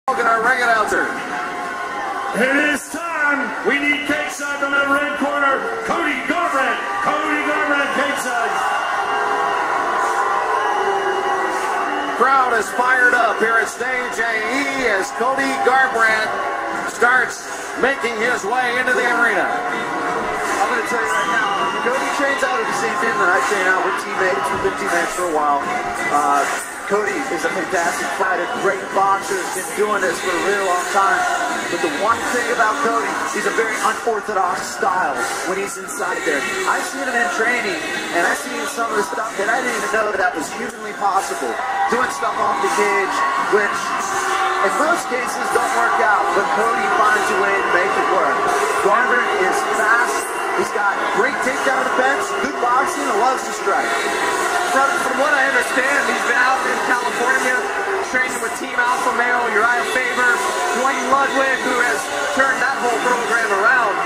Look at our ring announcer. It is time. We need cake side on the red corner. Cody Garbrandt. Cody Garbrandt, cake side. Crowd is fired up here at stage AE as Cody Garbrandt starts making his way into the arena. I'm going to tell you right now, Cody trains out of the same gym that I train out with teammates. We've been teammates for a while. Cody is a fantastic fighter, great boxer, been doing this for a really long time. But the one thing about Cody, he's a very unorthodox style when he's inside there. I've seen him in training, and I've seen some of the stuff that I didn't even know that was humanly possible. Doing stuff off the cage, which in most cases don't work out, but Cody finds a way to make it work. Garbrandt is fast, he's got great takedown defense, good boxing, and loves to strike. From what I understand, he's been out in California training with Team Alpha Male, Uriah Faber, Dwayne Ludwig, who has turned that whole program around.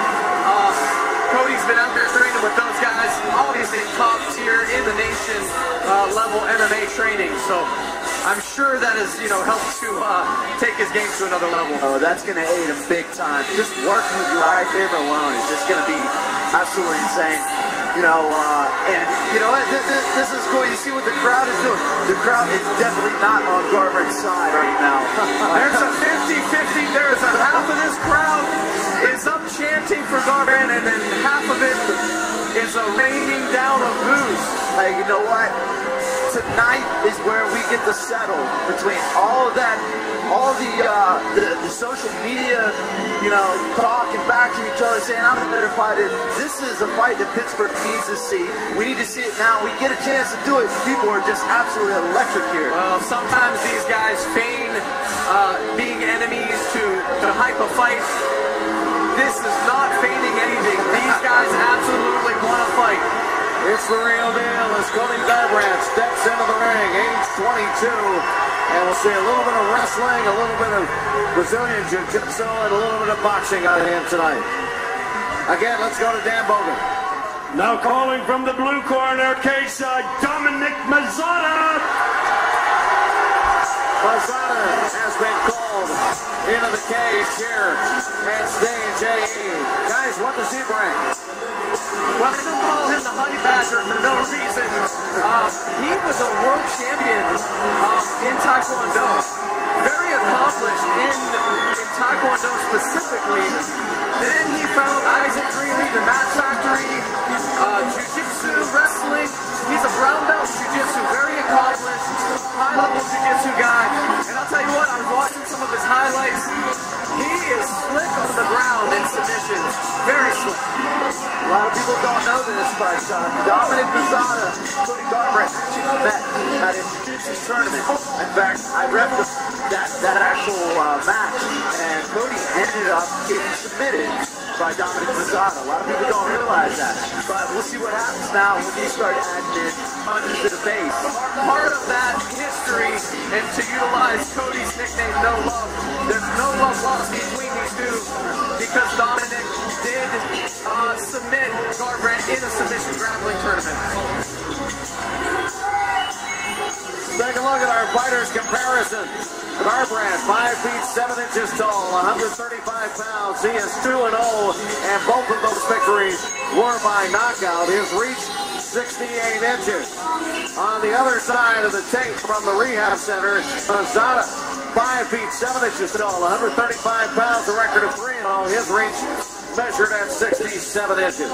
Cody's been out there training with those guys, obviously top tier in the nation level MMA training. So I'm sure that has, helped to take his game to another level. Oh, that's going to aid him big time. Just working with Uriah Faber alone is just going to be absolutely insane. And you know what? This is cool. You see what the crowd is doing. The crowd is definitely not on Garbrandt's side right now. There's a 50-50. There's a half of this crowd is up chanting for Garbrandt, and then half of it is a raining down of boos. Hey, you know what? Tonight is where we get to settle between all of that, all the social media, talking back to each other, saying I'm a better fighter. This is a fight that Pittsburgh needs to see. We need to see it now. We get a chance to do it. People are just absolutely electric here. Well, sometimes these guys feign being enemies to hype a fight. This is not feigning anything. These guys absolutely want to fight. It's the real deal as Cody Garbrandt steps into the ring, age 22. And we'll see a little bit of wrestling, a little bit of Brazilian Jiu-Jitsu, and a little bit of boxing out of him tonight. Again, let's go to Dan Bogan. Now calling from the blue corner, cage side, Mazzotta. Mazzotta has been called into the cage here at stage AE. Guys, what does he bring? Well, they don't call him the Honey Badger for no reason. He was a world champion in Taekwondo. Very accomplished in Taekwondo specifically. Then he found Isaac Greeley, the Mat Factory, Jiu-Jitsu, wrestling. He's a brown belt in Jiu-Jitsu, very accomplished, high-level Jiu-Jitsu guy. And I'll tell you what, I was watching some of his highlights. He is slick on the ground in submissions. Very slick. A lot of people don't know this, but Mazzotta, Cody Garbrandt actually met at a Jiu-Jitsu tournament. In fact, I repped that actual match, and Cody ended up getting submitted by Mazzotta. A lot of people don't realize that. But we'll see what happens now when we start adding in punches to the face. Part of that history, and to utilize Cody's nickname, No Love, there's no love lost between these two because Dominic did submit Garbrandt in a submission grappling tournament. Take a look at our fighters' comparison. Garbrandt, 5 feet 7 inches tall, 135 pounds. He is 2-0, and both of those victories were by knockout. His reach, 68 inches. On the other side of the tape from the rehab center, Mazzotta, 5 feet 7 inches tall, 135 pounds, a record of 3-0. His reach measured at 67 inches.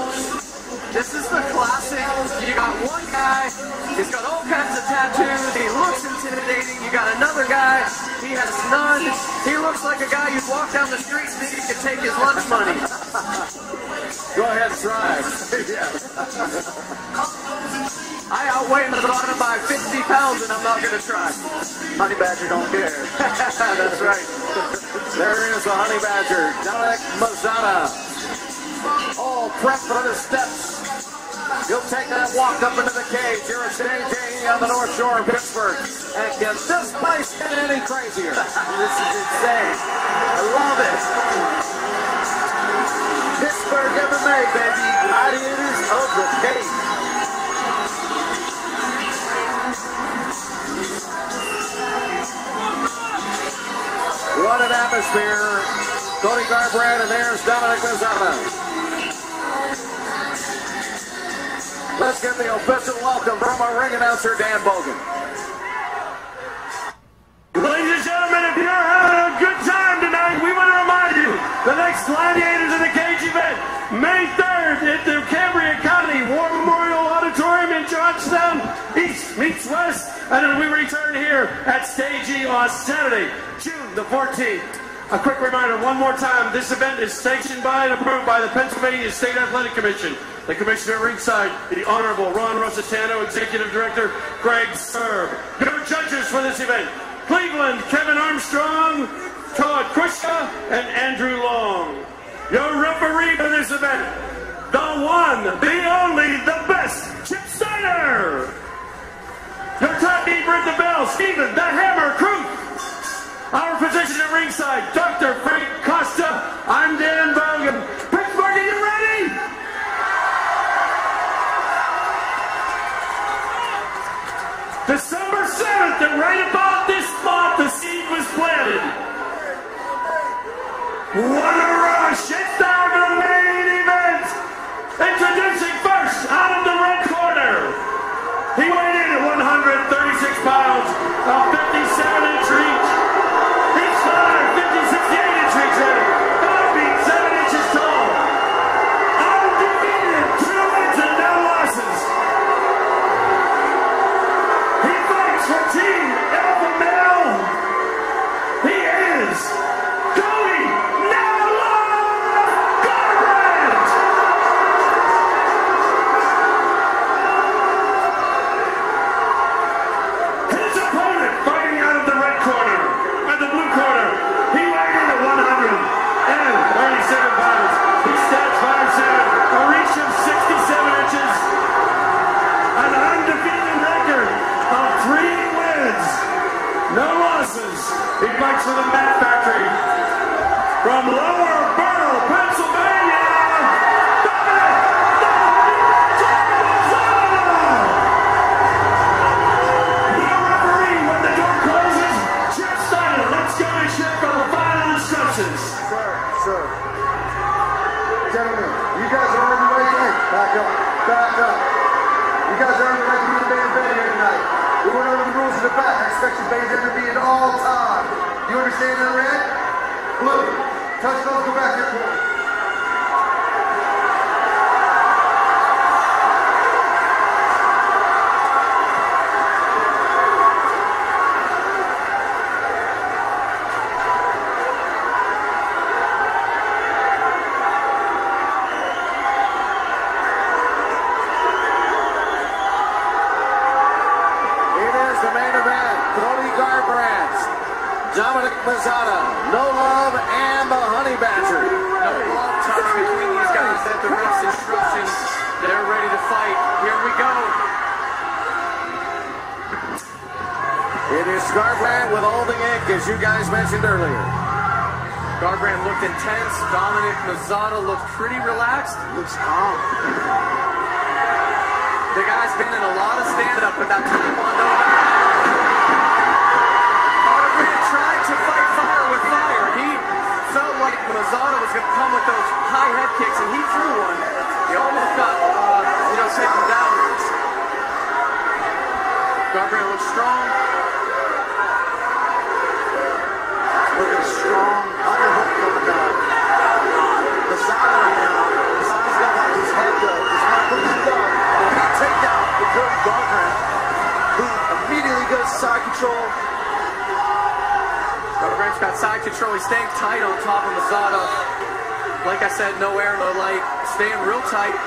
This is the classic. You got one guy, he's got all kinds of tattoos, he looks intimidating. You got another guy, he has none. He looks like a guy you'd walk down the street and think he could take his lunch money. Go ahead and try. I outweigh Mazzotta by 50 pounds and I'm not going to try. Honey Badger don't care. That's right. There is the Honey Badger, Dominic Mazzotta. All prepped for the steps. He'll take that walk up into the cage here at stage AE on the North Shore of Pittsburgh. And can this place get any crazier? This is insane. I love it. Pittsburgh MMA, baby. Gladiators of the cage. What What an atmosphere. Cody Garbrandt, and there's Mazzotta. Let's get the official welcome from our ring announcer, Dan Bogan. Ladies and gentlemen, if you're having a good time tonight, we want to remind you, the next Gladiators in the Cage event, May 3rd at the Cambria County War Memorial Auditorium in Georgetown, East meets West, and then we return here at Stage E on Saturday, June the 14th. A quick reminder, one more time, this event is sanctioned by and approved by the Pennsylvania State Athletic Commission. The commissioner at ringside, the Honorable Ron Rositano, Executive Director Greg Serb. Your judges for this event, Cleveland, Kevin Armstrong, Todd Krushka, and Andrew Long. Your referee for this event, the one, the only, the best, Chip Steiner. Your timekeeper at the bell, Stephen the Hammer Kruth. Our physician at ringside, Dr. Frank Costa. I'm Dan Bogan. Pittsburgh, are you ready? December 7th, and right about this spot, the seed was planted. What a rush! It's down to the main event. Introducing first, out of the red corner. He weighed in at 136 pounds, a 57-inch reach. He's 58-inch reach in. 5 feet 7 inches tall. Undefeated, 2 wins and no losses. He fights for Team Alpha Male. He is Cody Garbrandt. His opponent fighting out of the red corner, at the blue corner, he weighed in at 137 pounds. He stands 5'7", a reach of 67 inches, an undefeated record of 3 wins, no losses. He fights for the Mat Factory from Lower Borough, Pennsylvania. The referee, when the door closes, Chip Steiner. Let's go and check for the final instructions. Sir. Gentlemen, you guys are on the right thing. Back up. Back up. You guys are on the right to be the main event here tonight. We went over the rules in the back. I expect you main event to be at all time. You understand that, red? Blue. Touch those, go back there. Mazzotta, No Love, and the Honey Badger. No long time between these guys. At the ref's instructions, they're ready to fight. Here we go. It is Garbrandt with all the ink, as you guys mentioned earlier. Garbrandt looked intense. Dominic Mazzotta looked pretty relaxed. Looks calm. The guy's been in a lot of stand-up with that Taekwondo. Tried to fight fire with fire. He felt like Mazzotta was going to come with those high head kicks, and he threw one. He almost got, taken down. Garbrandt looks strong. Looking strong. Underhook coming down. Mazzotta right now. Mazzotta's got to have his head though. He's not putting it down. And he take down the Cody Garbrandt, who immediately goes side control. Garbrandt's got side control. He's staying tight on top of Mazzotta. Like I said, no air, no light. Staying real tight.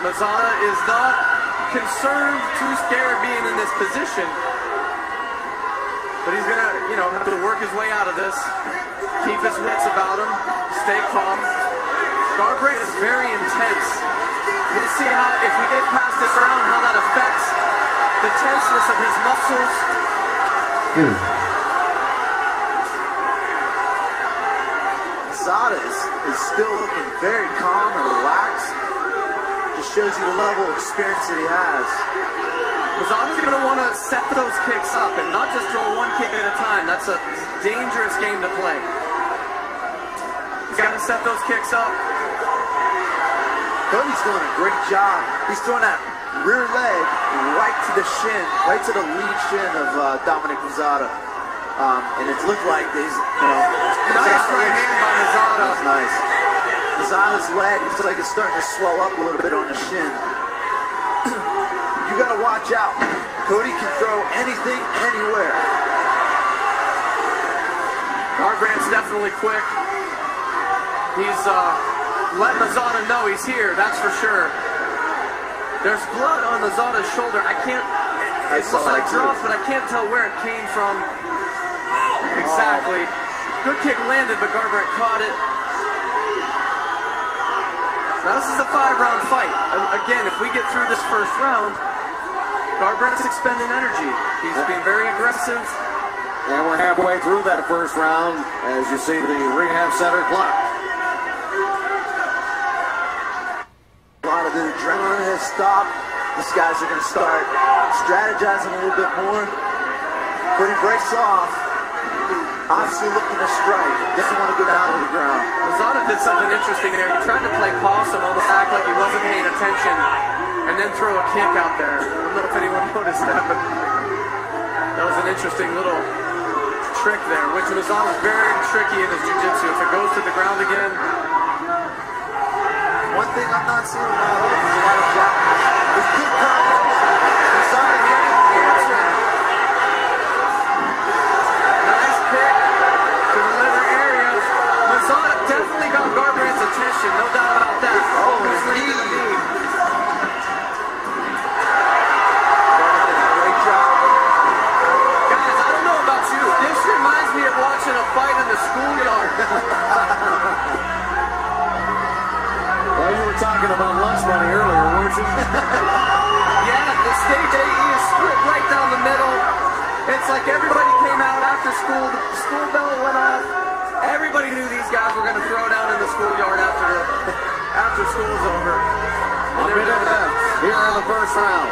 Mazzotta is not concerned, too scared being in this position. But he's going to, have to work his way out of this. Keep his wits about him. Stay calm. Garbrandt is very intense. We'll see how, if we get past this round, how that affects the tenseness of his muscles. Mazzotta is still looking very calm and relaxed. Just shows you the level of experience that he has. Mazzotta's going to want to set those kicks up and not just throw one kick at a time. That's a dangerous game to play. He's got to set those kicks up. Cody's doing a great job. He's throwing that rear leg right to the shin, right to the lead shin of Dominic Mazzotta. And it looked like he's, nice right hand by Mazzotta. That's nice. Mazzotta's leg looks like it's starting to swell up a little bit on the shin. You gotta watch out. Cody can throw anything, anywhere. Garbrandt's definitely quick. He's letting Mazzotta know he's here, that's for sure. There's blood on Mazzotta's shoulder. I can't, it looks like drops, but I can't tell where it came from. Exactly. Good kick landed, but Garbrandt caught it. Now this is a 5-round fight. Again, if we get through this first round, Garbrandt's expending energy. He's being very aggressive. And we're halfway through that first round as you see the rehab center clock. A lot of the adrenaline has stopped. These guys are going to start strategizing a little bit more. Cody breaks off. Obviously looking to strike. Doesn't want to go down to the ground. Mazzotta did something interesting there. He tried to play possum, almost act like he wasn't paying attention, and then throw a kick out there. I don't know if anyone noticed that, but that was an interesting little trick there, which Mazzotta's very tricky in his jiu-jitsu. If it goes to the ground again. One thing I'm not seeing a lot of is a lot of jackals. There's good combos. Mazzotta here. Nice kick to the leather area. Mazzotta definitely got Garbrandt's attention, no doubt about that. Oh, his knee. Great job. Guys, I don't know about you. This reminds me of watching a fight in the schoolyard. Well, you were talking about lunch money earlier, weren't you? Yeah, the stage AE is split right down the middle. It's like everybody came out after school. The school bell went off. Everybody knew these guys were going to throw down in the schoolyard after school's over. A minute left here in the first round.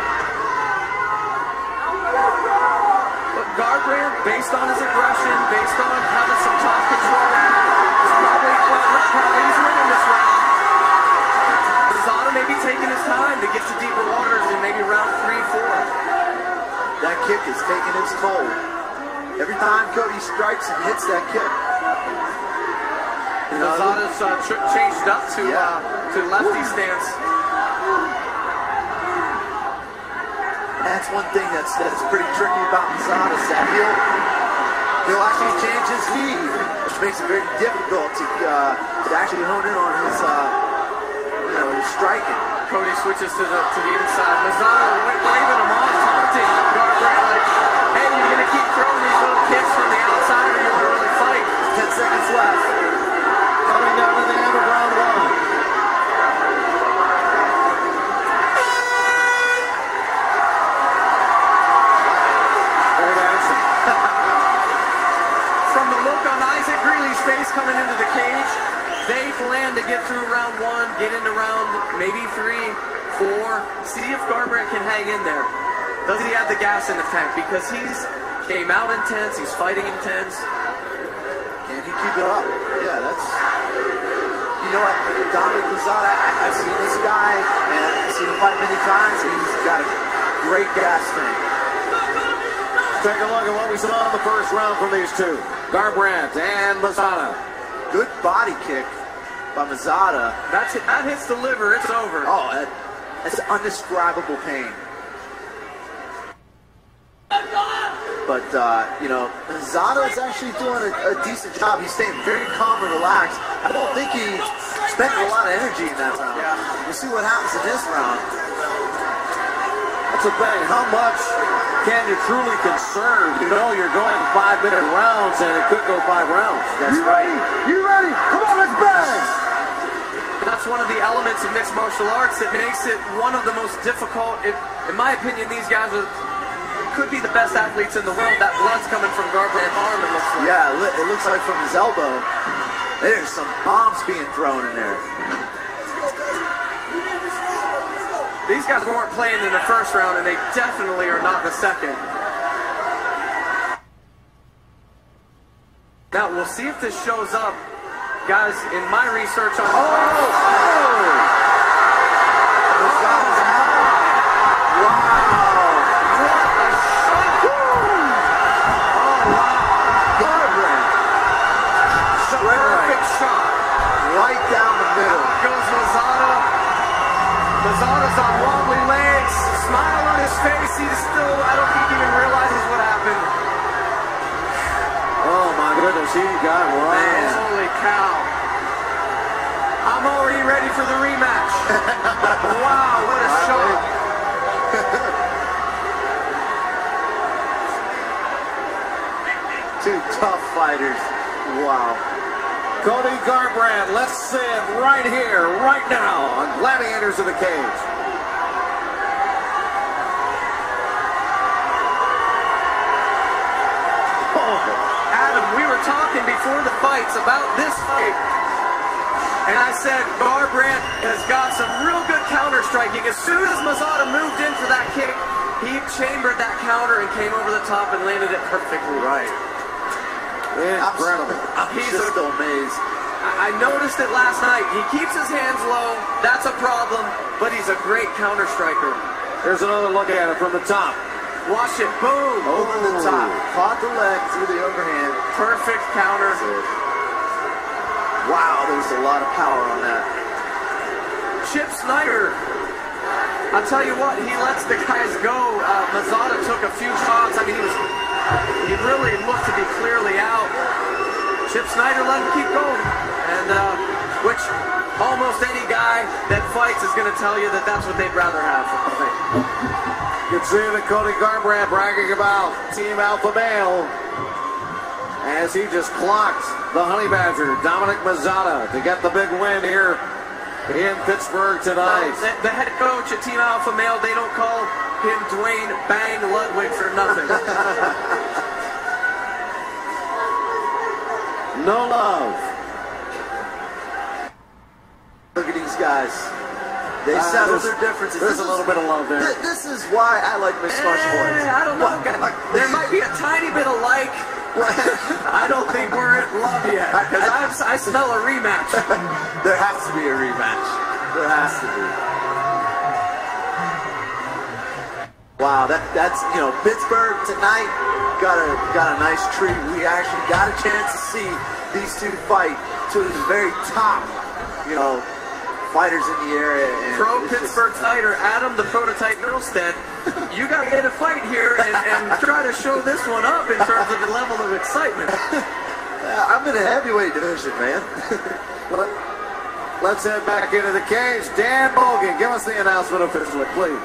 But Garbrandt, based on his aggression, based on having some top control, is probably he's winning this round. Mazzotta may be taking his time to get to deeper waters in maybe round 3, 4. That kick is taking its toll. Every time Cody strikes and hits that kick. Mazzotta's changed up to lefty stance. That's one thing that's pretty tricky about Mazzotta, is that he'll actually change his lead, which makes it very difficult to actually hone in on his his striking. Cody switches to the inside. Mazzotta waving him off, taunting Garbrandt like, hey, you're gonna keep throwing these little kicks from the outside or you won't really fight. 10 seconds left. Coming down to the end of round 1. From the look on Isaac Greeley's face coming into the cage, they plan to get through round 1, get into round maybe 3, 4, see if Garbrandt can hang in there. Does he have the gas in the tank? Because he's came out intense, he's fighting intense. Can he keep it up? Yeah, that's... You know what, Dominic Mazzotta, I've seen this guy, and I've seen him fight many times, and he's got a great gas tank. Take a look at what we saw in the first round from these two. Garbrandt and Mazzotta. Good body kick by Mazzotta. That hits the liver, it's over. Oh, that's undescribable pain. But, Mazzotta is actually doing a decent job. He's staying very calm and relaxed. I don't think he spent a lot of energy in that round. Yeah. We'll see what happens in this round. That's the thing. How much can you truly conserve? You know you're going 5-minute rounds, and it could go 5 rounds. That's right. You ready? Come on, let's bang! That's one of the elements of mixed martial arts that makes it one of the most difficult. In my opinion, these guys could be the best athletes in the world. That blood's coming from Garbrandt's arm, it looks like. Yeah, it looks like from his elbow. There's some bombs being thrown in there. These guys weren't playing in the first round, and they definitely are not the second. Now, we'll see if this shows up. Guys, in my research on... Right down the middle. Out goes Mazzotta. Mazzotta's on wobbly legs. Smile on his face. He's still, I don't think he even realizes what happened. Oh my goodness, he got right. Man, holy cow. I'm already ready for the rematch. Wow, what a shot. Two tough fighters. Wow. Cody Garbrandt, let's see it right here, right now, on Gladiators of the Cage. Oh, Adam, we were talking before the fights about this fight, and I said Garbrandt has got some real good counter striking. As soon as Mazzotta moved in for that kick, he chambered that counter and came over the top and landed it perfectly right. Incredible. He's just amazed. I noticed it last night. He keeps his hands low. That's a problem, but he's a great counter striker. Here's another look at it from the top. Watch it. Boom. Over the top. Caught the leg through the overhand. Perfect counter. Wow, there's a lot of power on that. Chip Snyder. I'll tell you what, he lets the guys go. Mazzotta took a few shots. I mean, he really looked to be clearly out. Chip Snyder let him keep going. And which almost any guy that fights is going to tell you that that's what they'd rather have. You can see that Cody Garbrandt bragging about Team Alpha Male as he just clocked the Honey Badger, Dominic Mazzotta, to get the big win here in Pittsburgh tonight. The head coach at Team Alpha Male, they don't call him Dwayne Bang Ludwig for nothing. No love. Look at these guys. They settle their differences. There's a little bit of love there. This is why I like mixed martial arts. I don't know. There might be a tiny bit of like. I don't think we're at love yet, because I smell a rematch. There has to be a rematch. There has to be. Wow, that's Pittsburgh tonight got a nice treat. We actually got a chance to see these two fight to the very top, fighters in the area. And Pro Pittsburgh fighter Adam the Prototype Middlestead, you got to get a fight here and try to show this one up in terms of the level of excitement. I'm in a heavyweight division, man. Let's head back into the cage. Dan Bogan, give us the announcement officially, please.